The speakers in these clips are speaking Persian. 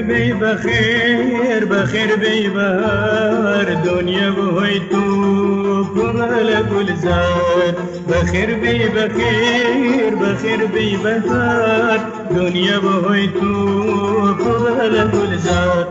بی بخیر بخیر بی بهار دنیا بهوی تو پر گلزار بخیر بی بخیر بخیر بی بهار دنیا بهوی تو پر گلزار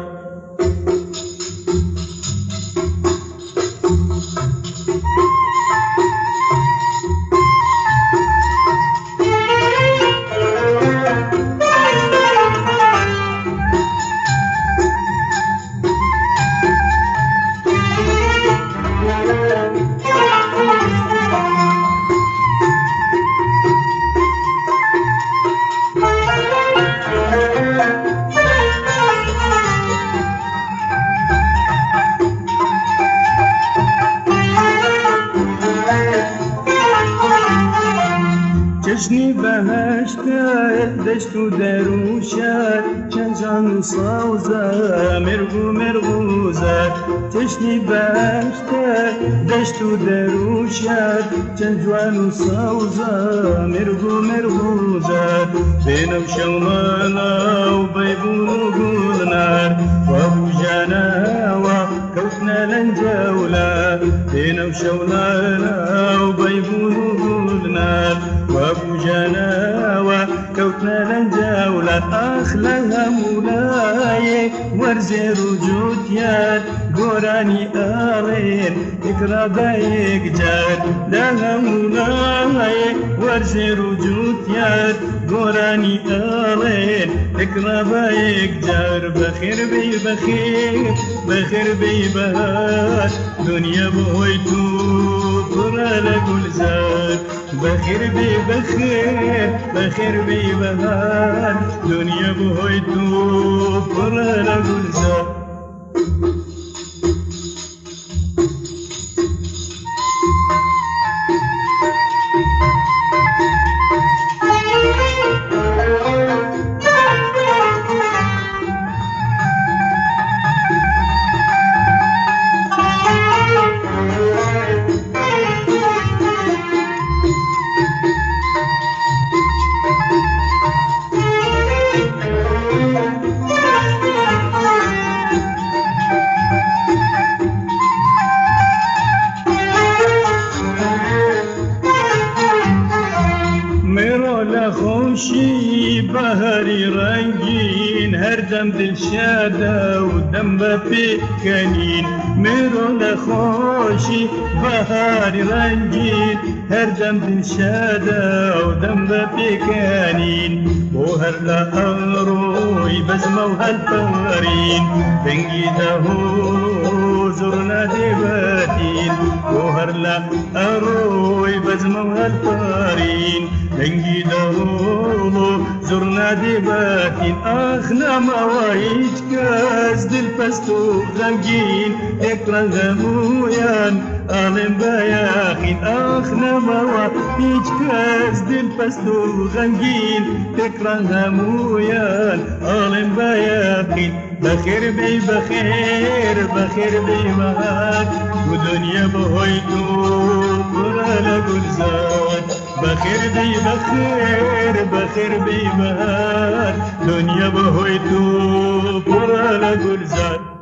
جشنی بهشت دشت و دروشت چند جان سازه مرغو مرغوزه جشنی بهشت دشت و دروشت چند جوان سازه مرغو مرغوزه بینم شومانا و بیبون و گلنار و ابو جانا و کوتنا لنجولا بینم شومانا و بیبون و گلنار وابو جناوة كوتنا لنجاولة أخلها مولاي ورزي رجوت ياد قراني آلين إكرا بايك جاد لها مولاي ورزي رجوت ياد قراني آلين إكرا بايك جار بخير بي بخير بخير بي بهار دنيا بويتو قرى لقل زاد بخير بي بخير بخير بي بهار دنيا بويتو قرى لقل زاد خوشی بهاری رنگین هر دم دل شاده و دم بپکنین میرو لخوشی بهاری رنگین هر دم دل شاده و دم بپکنین و هر لأروی بزمه و هالفارین بنگی دهو زرنا دیباتین و هر لأروی بزمه و هالفارین بنگی دهو زرنا دیباتین اخنا مواهیج کس دل پستو غمگین اکران غمویان آلم بیاخین اخنا مواهیج کس دل پستو غمگین اکران غمویان آلم بیاخین بخیر بی بخیر بخیر بی مهار و دنیا بهوی تو برا لگلزاد بخیر بی بخیر بخیر بی بهار دنیا بهوی تو برا لگلزاد